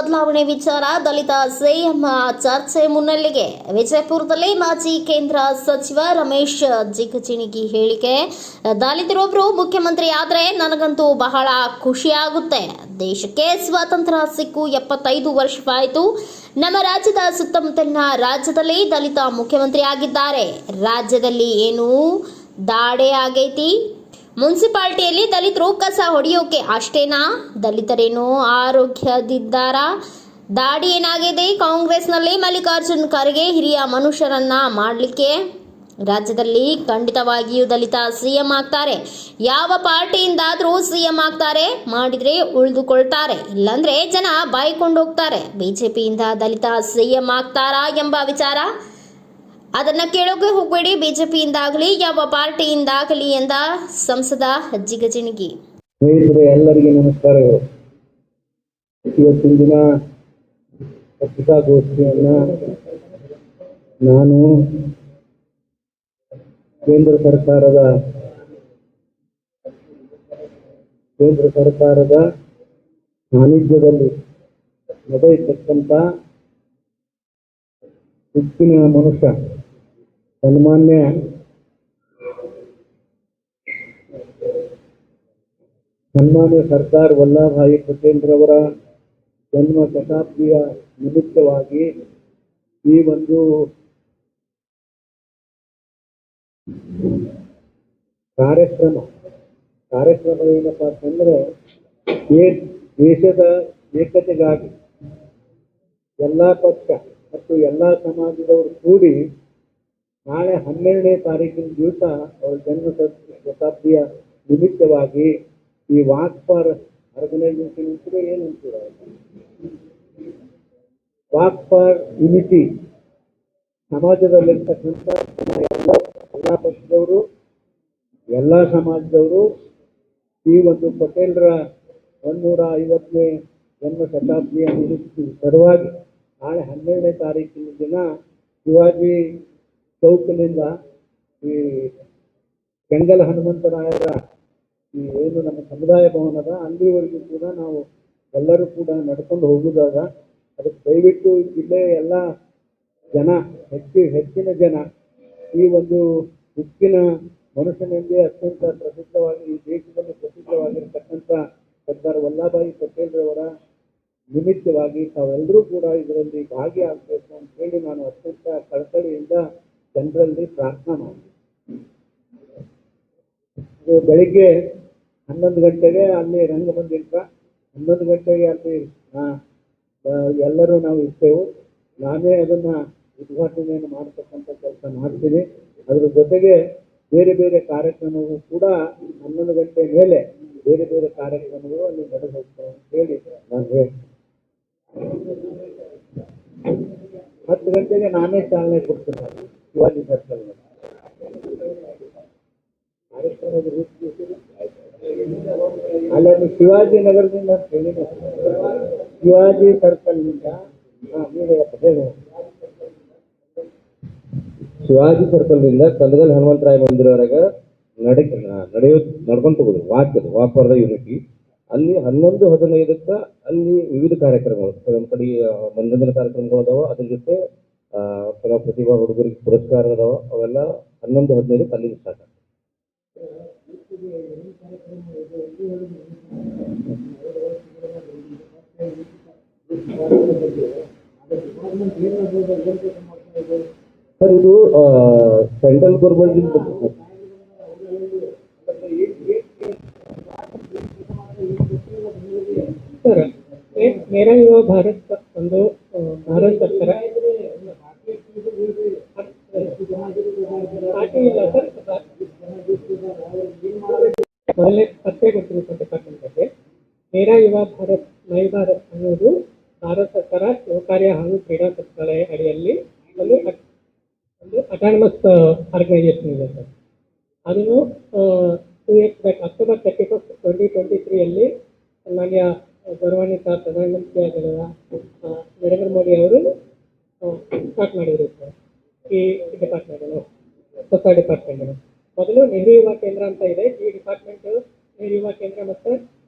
ಬದಲಾವಣೆ ವಿಚಾರ ದಲಿತ ಸಿಎಂ ಚರ್ಚೆ ಮುನ್ನೆಲೆಗೆ ವಿಜಯಪುರದಲ್ಲಿ ಮಾಜಿ ಕೇಂದ್ರ ಸಚಿವ ರಮೇಶ್ ಜಿಗಜಿಣಗಿ ಹೇಳಿಕೆ. ದಲಿತರೊಬ್ಬರು ಮುಖ್ಯಮಂತ್ರಿ ಆದರೆ ನನಗಂತೂ ಬಹಳ ಖುಷಿಯಾಗುತ್ತೆ. ದೇಶಕ್ಕೆ ಸ್ವಾತಂತ್ರ್ಯ ಸಿಕ್ಕು 75 ವರ್ಷವಾಯಿತು. ನಮ್ಮ ರಾಜ್ಯದ ಸುತ್ತಮುತ್ತಲಿನ ರಾಜ್ಯದಲ್ಲಿ ದಲಿತ ಮುಖ್ಯಮಂತ್ರಿ ಆಗಿದ್ದಾರೆ. ರಾಜ್ಯದಲ್ಲಿ ಏನು ದಾಡೆ ಆಗೈತಿ? ಮುನ್ಸಿಪಾಲಿಟಿಯಲ್ಲಿ ದಲಿತರು ಕಸ ಹೊಡೆಯೋಕೆ ಅಷ್ಟೇನಾ? ದಲಿತರೇನು ಆರೋಗ್ಯದಿದ್ದಾರಾ? ದಾಡಿ ಏನಾಗಿದೆ? ಕಾಂಗ್ರೆಸ್ನಲ್ಲಿ ಮಲ್ಲಿಕಾರ್ಜುನ್ ಖರ್ಗೆ ಹಿರಿಯ ಮನುಷ್ಯರನ್ನ ಮಾಡಲಿಕ್ಕೆ ರಾಜ್ಯದಲ್ಲಿ ಖಂಡಿತವಾಗಿಯೂ ದಲಿತ ಸಿಎಂ ಆಗ್ತಾರೆ. ಯಾವ ಪಾರ್ಟಿಯಿಂದಾದರೂ ಸಿಎಂ ಆಗ್ತಾರೆ. ಮಾಡಿದ್ರೆ ಉಳಿದುಕೊಳ್ತಾರೆ, ಇಲ್ಲಾಂದ್ರೆ ಜನ ಬಾಯ್ಕೊಂಡೋಗ್ತಾರೆ. ಬಿಜೆಪಿಯಿಂದ ದಲಿತ ಸಿಎಂ ಆಗ್ತಾರಾ ಎಂಬ ವಿಚಾರ ಅದನ್ನ ಕೇಳೋಕೆ ಹೋಗಬೇಡಿ. ಬಿಜೆಪಿಯಿಂದಾಗಲಿ ಯಾವ ಪಾರ್ಟಿಯಿಂದಾಗಲಿ ಎಂದ ಸಂಸದ ಜಿಗಜಿಣಗಿ. ಎಲ್ಲರಿಗೆ ನಮಸ್ಕಾರಗಳು. ಇವತ್ತಿನ ದಿನ ಪತ್ರಿಕಾಗೋಷ್ಠಿಯನ್ನ ನಾನು ಕೇಂದ್ರ ಸರ್ಕಾರದ ಸಾನ್ನಿಧ್ಯದಲ್ಲಿ ನಡೆಯತಕ್ಕಂಥ ಉಕ್ಕಿನ ಮನುಷ್ಯ ಸನ್ಮಾನ್ಯ ಸರ್ದಾರ್ ವಲ್ಲಭಭಾಯಿ ಪಟೇಲ್ರವರ ಜನ್ಮ ಶತಾಬ್ದಿಯ ನಿಮಿತ್ತವಾಗಿ ಈ ಒಂದು ಕಾರ್ಯಕ್ರಮ ಏನಪ್ಪಾ ಅಂತಂದ್ರೆ ದೇಶದ ಏಕತೆಗಾಗಿ ಎಲ್ಲಾ ಪಕ್ಷ ಮತ್ತು ಎಲ್ಲಾ ಸಮಾಜದವರು ಕೂಡಿ ನಾಳೆ 12ನೇ ತಾರೀಕಿನ ದಿವಸ ಅವರ ಜನ್ಮ ಶತಾಬ್ದಿಯ ನಿಮಿತ್ತವಾಗಿ ಈ ವಾಕ್ ಫಾರ್ ಆರ್ಗನೈಸೇಷನ್ ಅಂತಾರೆ, ಏನಂತೀರ, ವಾಕ್ ಫಾರ್ ಯುನಿಟಿ ಸಮಾಜದಲ್ಲಿರ್ತಕ್ಕಂಥ ಎಲ್ಲ ಪಕ್ಷದವರು ಎಲ್ಲ ಸಮಾಜದವರು ಈ ಒಂದು ಪಟೇಲ್ರ 150ನೇ ಜನ್ಮ ಶತಾಬ್ದಿಯ ನಿಮಿತ್ತ ಸಲುವಾಗಿ ನಾಳೆ 12ನೇ ತಾರೀಕಿನ ದಿನ ಶಿವಾಜಿ ಚೌಕನಿಂದ ಈ ಕೆಂಗಲ್ ಹನುಮಂತರಾಯರ ಈ ಏನು ನಮ್ಮ ಸಮುದಾಯ ಭವನದ ಅಲ್ಲಿವರೆಗೂ ಕೂಡ ನಾವು ಎಲ್ಲರೂ ಕೂಡ ನಡ್ಕೊಂಡು ಹೋಗುವಾಗ ಅದಕ್ಕೆ ದಯವಿಟ್ಟು ಜಿಲ್ಲೆಯ ಎಲ್ಲ ಜನ ಹೆಚ್ಚಿನ ಜನ ಈ ಒಂದು ಉಕ್ಕಿನ ಮನುಷ್ಯನೆಂದೇ ಅತ್ಯಂತ ಪ್ರಸಿದ್ಧವಾಗಿ ಈ ದೇಶದಲ್ಲಿ ಪ್ರಸಿದ್ಧವಾಗಿರ್ತಕ್ಕಂಥ ಸರ್ದಾರ್ ವಲ್ಲಭಭಾಯಿ ಪಟೇಲ್ರವರ ನಿಮಿತ್ತವಾಗಿ ತಾವೆಲ್ಲರೂ ಕೂಡ ಇದರಲ್ಲಿ ಭಾಗಿಯಾಗಬೇಕು ಅಂತ ಹೇಳಿ ನಾನು ಅತ್ಯಂತ ಕಳಕಳಿಯಿಂದ ಜನರಲ್ಲಿ ಪ್ರಾರ್ಥನೆ ಮಾಡಿ ಬೆಳಿಗ್ಗೆ 11 ಗಂಟೆಗೆ ಅಲ್ಲಿ ರಂಗಮಂದಿರ 11 ಗಂಟೆಗೆ ಅಲ್ಲಿ ಎಲ್ಲರೂ ನಾವು ಇರ್ತೇವೆ. ನಾನೇ ಅದನ್ನ ಉದ್ಘಾಟನೆಯನ್ನು ಮಾಡತಕ್ಕಂಥ ಕೆಲಸ ಮಾಡ್ತೀನಿ. ಅದ್ರ ಜೊತೆಗೆ ಬೇರೆ ಬೇರೆ ಕಾರ್ಯಕ್ರಮಗಳು ಕೂಡ 11 ಗಂಟೆ ಮೇಲೆ ಬೇರೆ ಬೇರೆ ಕಾರ್ಯಕ್ರಮಗಳು ಅಲ್ಲಿ ನಡೆದು ಹೋಗ್ತವೆ ಅಂತ ಹೇಳಿ ನಾನು ಹೇಳ್ತೀನಿ. 10 ಗಂಟೆಗೆ ನಾನೇ ಚಾಲನೆ ಕೊಡ್ತೀನಿ ಶಿವಾಜಿ ಸರ್ಕಲ್ ಕಾರ್ಯಕ್ರಮದ ಅಲ್ಲಿ ಶಿವಾಜಿ ನಗರದಿಂದ ಅಂತ ಹೇಳಿ ಶಿವಾಜಿ ಸರ್ಕಲ್ನಿಂದ ಶಿವಾಜಿ ಸರ್ಕಲ್ನಿಂದ ಕಂದಗಲ್ ಹನುಮಂತರಾಯ ಮಂದಿರವರೆಗೆ ನಡ್ಕೊಂತ ಹೋಗುದು ವಾಕ್ ಫಾರ್ ದ ಯೂನಿಟಿ. ಅಲ್ಲಿ 11:15 ಅಲ್ಲಿ ವಿವಿಧ ಕಾರ್ಯಕ್ರಮಗಳು, ನಮ್ಮ ಕಡೆ ಮನರಂಜನಾ ಕಾರ್ಯಕ್ರಮಗಳು ಅದಾವ. ಅದ್ರ ಜೊತೆ ಕೆಲವು ಪ್ರತಿಭಾ ಹುಡುಗರಿಗೆ ಪುರಸ್ಕಾರ ಅದಾವ. ಅವೆಲ್ಲ 11:15 ಅಲ್ಲಿಂದ ಸ್ಟಾರ್ಟ್ ಆಗ್ತದೆ. ಸರ್, ಇದು ಸೆಂಟ್ರಲ್ ಗೌರ್ಮೆಂಟ್ ಸರ್, ಮೇರಾ ಯುವ ಭಾರತ್ ಒಂದು ಭಾರತ ಸರ್ಕಾರ ಪಾರ್ಟಿ ಇಲ್ಲ ಸರ್. ಮೊದಲೇ ಪತ್ತೆ ಕೊಟ್ಟಿರುವಂಥ ಡಿಪಾರ್ಟ್ಮೆಂಟ್ ಬಗ್ಗೆ ಮೇರಾ ಯುವ ಭಾರತ್ ಮೈ ಭಾರತ್ ಅನ್ನೋದು ಭಾರತ ಸರ್ಕಾರ ಯುವ ಕಾರ್ಯ ಹಾಗೂ ಕ್ರೀಡಾ ಸಚಿವಾಲಯ ಅಡಿಯಲ್ಲಿ ಒಂದು ಅಟಾನಮಸ್ ಆರ್ಗನೈಸೇಷನ್ ಇದೆ ಸರ್. ಅದನ್ನು 2 years ಬ್ಯಾಕ್ October 31, 2023 ಸನ್ಮಾನ್ಯ ಗೌರವಾನ್ವಿತ ಪ್ರಧಾನಮಂತ್ರಿಯಾಗಿರುವ ನರೇಂದ್ರ ಮೋದಿ ಅವರು ಸ್ಟಾರ್ಟ್ ಮಾಡಿದರು ಸರ್ ಈ ಡಿಪಾರ್ಟ್ಮೆಂಟ್, ಹೊಸ ಡಿಪಾರ್ಟ್ಮೆಂಟ್. ಮೊದಲು ನೆಹರು ಯುವ ಕೇಂದ್ರ ಅಂತ ಇದೆ. ಈ ಡಿಪಾರ್ಟ್ಮೆಂಟ್ ನೆಹರು ಯುವ ಕೇಂದ್ರ ಮತ್ತು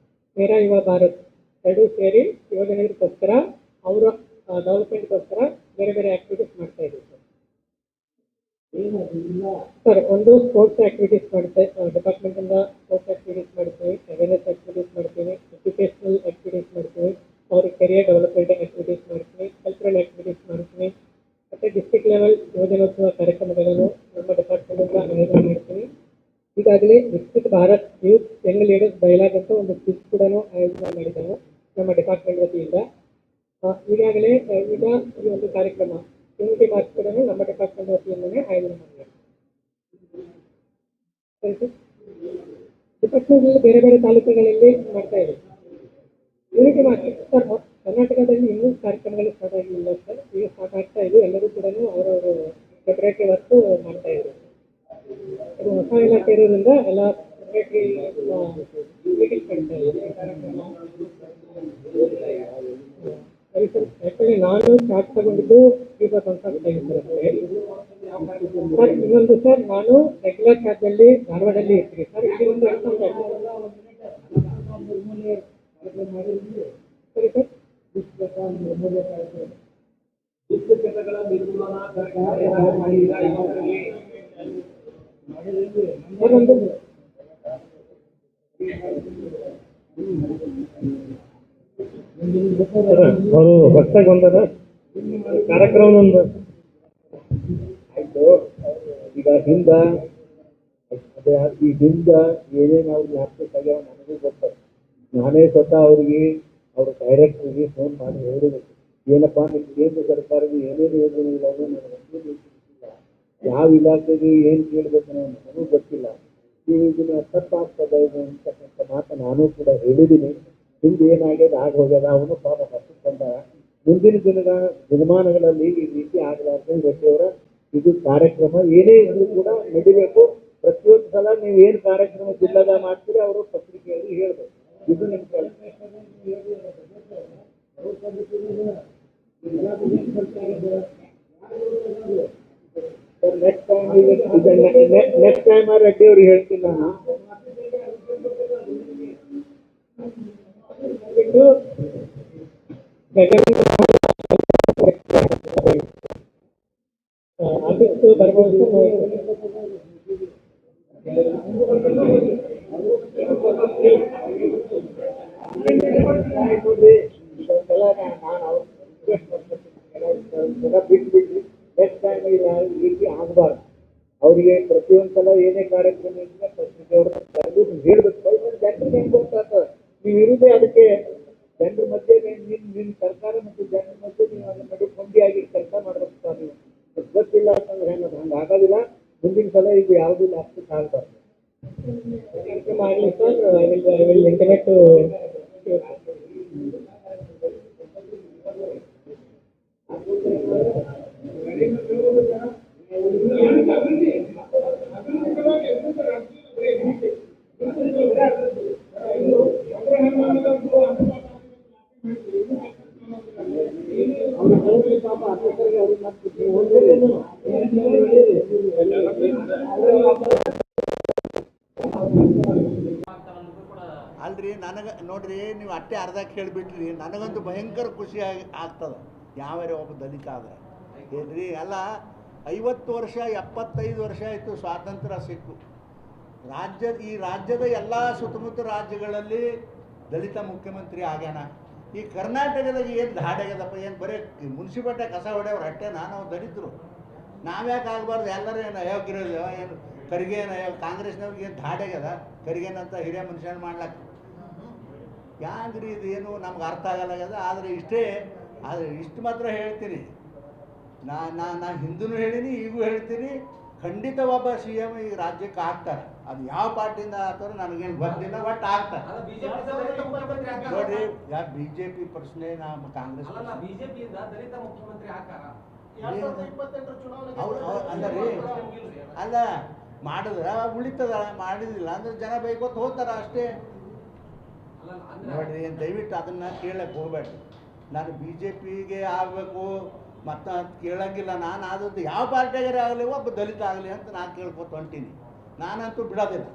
ಮೇರಾ ಯುವ ಭಾರತ್ ಎರಡೂ ಸೇರಿ ಯುವಜನರಿಗೋಸ್ಕರ ಅವರ ಡೆವಲಪ್ಮೆಂಟ್ಗೋಸ್ಕರ ಬೇರೆ ಬೇರೆ ಆಕ್ಟಿವಿಟೀಸ್ ಮಾಡ್ತಾ ಇದ್ದೀವಿ ಸರ್. ಒಂದು ಸ್ಪೋರ್ಟ್ಸ್ ಆಕ್ಟಿವಿಟೀಸ್ ಡಿಪಾರ್ಟ್ಮೆಂಟಿಂದ ಸ್ಪೋರ್ಟ್ಸ್ ಆಕ್ಟಿವಿಟೀಸ್ ಮಾಡ್ತೀವಿ, ಅವೇರ್ನೆಸ್ ಆಕ್ಟಿವಿಟೀಸ್ ಮಾಡ್ತೀವಿ, ಎಜುಕೇಷನಲ್ ಆಕ್ಟಿವಿಟೀಸ್ ಮಾಡ್ತೀವಿ, ಅವ್ರ ಕೆರಿಯರ್ ಡೆವಲಪ್ಮೆಂಟ್ ಆಕ್ಟಿವಿಟೀಸ್ ಮಾಡ್ತೀವಿ, ಕಲ್ಚರಲ್ ಆಕ್ಟಿವಿಟೀಸ್ ಮಾಡ್ತೀವಿ, ಮತ್ತು ಡಿಸ್ಟ್ರಿಕ್ಟ್ ಲೆವೆಲ್ ಯುವಜನೋತ್ಸವ ಕಾರ್ಯಕ್ರಮಗಳನ್ನು ನಮ್ಮ ಡಿಪಾರ್ಟ್ಮೆಂಟಿಂದ ಆಯೋಜನೆ ಮಾಡ್ತೀವಿ. ಈಗಾಗಲೇ Viksit Bharat youth young leaders dialogue ಅಂತ ಒಂದು ಕ್ವಿಜ್ ಕೂಡ ಆಯೋಜನೆ ಮಾಡಿದ್ದೇವೆ ನಮ್ಮ ಡಿಪಾರ್ಟ್ಮೆಂಟ್ ವತಿಯಿಂದ. ಈಗಾಗಲೇ ಈಗ ಈ ಒಂದು ಕಾರ್ಯಕ್ರಮ ಯೂನಿಟಿ ಮಾರ್ಚ್ ಕೂಡ ನಮ್ಮ ಡಿಪಾರ್ಟ್ಮೆಂಟ್ ವತಿಯಿಂದಲೇ ಆಯೋಜನೆ ಮಾಡಿದ್ದೇವೆ. ಡಿಪಾರ್ಟ್ಮೆಂಟಲ್ಲಿ ಬೇರೆ ಬೇರೆ ತಾಲೂಕುಗಳಲ್ಲಿ ಮಾಡ್ತಾ ಇದ್ದೀವಿ ಯೂನಿಟಿ ಮಾರ್ಚ್. ಸರ್, ಕರ್ನಾಟಕದಲ್ಲಿ ಇನ್ನೂ ಕಾರ್ಯಕ್ರಮಗಳು ಸ್ಟಾರ್ಟ್ ಆಗಿಲ್ಲ ಸರ್, ಈಗ ಸ್ಟಾರ್ಟ್ ಆಗ್ತಾ ಇದೆ. ಎಲ್ಲರೂ ಕೂಡ ಅವರವರು ಪ್ರಿಪರೇಟರಿ ವರ್ಕ್ ಮಾಡ್ತಾ ಇದ್ದಾರೆ. ಅದು ಹೊಸ ಇಲಾಖೆ ಇರೋದ್ರಿಂದ ಎಲ್ಲ ಪ್ರಿಪರೇಟರಿ ಮೀಟಿಂಗ್ ಮಾಡ್ತಾ ಇದ್ದಾರೆ. ಸರಿ ಸರ್, ಆ್ಯಕ್ಚುಲಿ ನಾನು ಚಾರ್ಜ್ ತಗೊಂಡಿದ್ದು ಈಗ ಕಾನ್ಸೆಪ್ಟ್ ಆಗಿರ್ತಾರೆ ಸರ್. ಇನ್ನೊಂದು ಸರ್, ನಾನು ರೆಗ್ಯುಲರ್ ಚಾರ್ಜಲ್ಲಿ ಧಾರವಾಡಲ್ಲಿ ಇರ್ತೀನಿ ಸರ್. ಇಲ್ಲಿ ಒಂದು ಸರಿ ಸರ್. ಅವರು ಹೊಸದಾಗಿ ಬಂದಾರ ಕಾರ್ಯಕ್ರಮದೊಂದು ಆಯ್ತು. ಈಗ ಹಿಂದ ಅದೇ ಈ ಹಿಂದ ಏನೇನು ಅವ್ರಿಗೆ ಜ್ಞಾಪಕ ಆಗ್ಯಾವ ನನಗೂ ಗೊತ್ತಾಗ. ನಾನೇ ಸ್ವತಃ ಅವ್ರಿಗೆ ಅವ್ರ ಡೈರೆಕ್ಟ್ರಿಗೆ ಫೋನ್ ಮಾಡಿ ಹೇಳಿಬೇಕು, ಏನಪ್ಪ ನಿಮ್ಮ ಕೇಂದ್ರ ಸರ್ಕಾರದ ಏನೇನು ಯೋಜನೆಗಳಾಗ ನನಗೆ ಗೊತ್ತಿಲ್ಲ, ಯಾವ ಇಲಾಖೆಗೆ ಏನು ಕೇಳಬೇಕು ನನಗೂ ಗೊತ್ತಿಲ್ಲ, ಈ ಇದನ್ನ ತಪ್ಪಾಗ್ತದೆ ಇದು ಅಂತಕ್ಕಂಥ ಮಾತು ನಾನು ಕೂಡ ಹೇಳಿದ್ದೀನಿ. ಹಿಂದೆ ಏನಾಗ್ಯದ ಆಗ ಹೋಗ್ಯದ, ಅವನು ಪಾಪ ಹತ್ತಿರ ಬಂದಾಗ ಮುಂದಿನ ದಿನಮಾನಗಳಲ್ಲಿ ಈ ರೀತಿ ಆಗಲಾರ್ದು ಗಟ್ಟಿಯವರ ಇದು ಕಾರ್ಯಕ್ರಮ ಏನೇ ಇದ್ರೂ ಕೂಡ ನಡಿಬೇಕು. ಪ್ರತಿಯೊಂದು ಸಲ ನೀವು ಏನು ಕಾರ್ಯಕ್ರಮ ಜಿಲ್ಲಾದ ಮಾಡ್ತೀರಿ ಅವರು ಪತ್ರಿಕೆಯಲ್ಲಿ ಹೇಳ್ಬೇಕು. ಇದು ನಿಮ್ಮ ಕೆಲಸ. ನೆಕ್ಸ್ಟ್ ಟೈಮ್ ರೆಡ್ಡಿ ಅವ್ರಿಗೆ ಹೇಳ್ತೀನಿ ನಾನು. ಆಫೀಸ್ಗೆ ಬರ್ಬೋದು ಬಿಟ್ಬಿಟ್ಟು ನೆಕ್ಸ್ಟ್ ಟೈಮ್ ಈ ರೀತಿ ಆಗಬಾರ್ದು. ಅವರಿಗೆ ಪ್ರತಿಯೊಂದು ಸಲ ಏನೇ ಕಾರ್ಯಕ್ರಮ ಇದ್ರೆ ಪತ್ರಿಕೆಯವ್ರ ಹೇಳ್ಬೇಕು. ಜನರಿಗೆ ಹೆಂಗೆ ಗೊತ್ತಾಗ್ತದೆ ನೀವು ಇರುವುದೇ ಅದಕ್ಕೆ. ಜನರ ಮಧ್ಯೆ ನಿಮ್ಮ ಸರ್ಕಾರ ಮತ್ತು ಜನರ ಮಧ್ಯೆ ನೀವು ಅದನ್ನ ನಡುಕೊಂಡಿಯಾಗಿ ಕೆಲಸ ಮಾಡಬೇಕು. ನೀವು ಗೊತ್ತಿಲ್ಲ ಅಂತಂದ್ರೆ ಏನದು ಹಂಗೆ ಆಗೋದಿಲ್ಲ. ಮುಂದಿನ ಸಲ ಇದು ಯಾವುದೂ ಲಾಸ್ಟಿಕ್ ಆಗಬಾರ್ದು. ಕಾರ್ಯಕ್ರಮ ಆಗಲಿ ಸರ್. ಐ ವಿಲ್ ಇಂಟಿಮೇಟ್ ಅಲ್ರಿ, ನನಗೆ ನೋಡ್ರಿ, ನೀವು ಅಟ್ಟೆ ಅರ್ಧಕ್ಕೆ ಹೇಳಿಬಿಟ್ರಿ. ನನಗಂತೂ ಭಯಂಕರ ಖುಷಿ ಆಗ್ತದೆ ಯಾವ್ಯಾರ ಒಬ್ಬ ದಲಿತ ಆದ್ರೆ. ಏನ್ರಿ ಅಲ್ಲ, 50 ವರ್ಷ 75 ವರ್ಷ ಆಯಿತು ಸ್ವಾತಂತ್ರ್ಯ ಸಿಕ್ಕು. ಈ ರಾಜ್ಯದ ಎಲ್ಲ ಸುತ್ತಮುತ್ತ ರಾಜ್ಯಗಳಲ್ಲಿ ದಲಿತ ಮುಖ್ಯಮಂತ್ರಿ ಆಗ್ಯಾನ. ಈ ಕರ್ನಾಟಕದಾಗ ಏನು ಧಾಡ್ಯಾಗ್ಯದಪ್ಪ, ಏನು ಬರೀ ಮುನ್ಸಿಪಾಲ್ಟಿ ಕಸ ಹೊಡೆಯವ್ರು ಅಟ್ಟೆನಾ? ನಾವು ದಲಿತರು ನಾವ್ಯಾಕೆ ಆಗಬಾರ್ದು? ಎಲ್ಲರೂ ಏನು ಅಯೋಗ್ಯರಲ್ಲ, ಏನು ಕರಿಗೇನ ಕಾಂಗ್ರೆಸ್ನವ್ರಿಗೆ ಏನು ಧಾಡ್ಯಾಗ್ಯದ? ಕರಿಗೇನಂತ ಹಿರಿಯ ಮನುಷ್ಯನ ಮಾಡ್ಲಕ್ಕ ಹ್ಯಾಂಗ್ರಿ ಇದು? ಏನು ನಮ್ಗೆ ಅರ್ಥ ಆಗಲ್ಲಾಗ್ಯದ. ಆದರೆ ಇಷ್ಟು ಮಾತ್ರ ಹೇಳ್ತೀನಿ, ನಾ ಹಿಂದೂ ಹೇಳೀನಿ, ಈಗೂ ಹೇಳ್ತೀನಿ, ಖಂಡಿತ ಒಬ್ಬ CM ಈ ರಾಜ್ಯಕ್ಕೆ ಆಗ್ತಾರೆ. ಅದು ಯಾವ ಪಾರ್ಟಿಯಿಂದ ಆಗ್ತಾರೋ ನನಗೇನು ಗೊತ್ತಿಲ್ಲ, ಬಟ್ ಆಗ್ತಾರೆ. ನೋಡ್ರಿ, BJP ಪ್ರಶ್ನೆ, ನಮ್ಮ ಕಾಂಗ್ರೆಸ್ ಅಲ್ಲ ಮಾಡಿದ್ರ ಉಳಿತದ, ಮಾಡಿದಿಲ್ಲ ಅಂದ್ರೆ ಜನ ಬೈಕೋತ ಹೋಗ್ತಾರ ಅಷ್ಟೇ. ನೋಡ್ರಿ, ದಯವಿಟ್ಟು ಅದನ್ನ ಕೇಳಕ್ಕೆ ಹೋಗ್ಬೇಡ್ರಿ. ನಾನು BJPಗೆ ಆಗಬೇಕು ಮತ್ತು ಕೇಳಂಗಿಲ್ಲ. ನಾನು ಆದದ್ದು ಯಾವ ಪಾರ್ಟಿಯಾಗಾರೆ ಆಗಲಿ, ಒಬ್ಬ ದಲಿತ ಆಗಲಿ ಅಂತ ನಾನು ಕೇಳ್ಕೊತ ಹೊಂಟೀನಿ. ನಾನಂತೂ ಬಿಡೋದಿಲ್ಲ.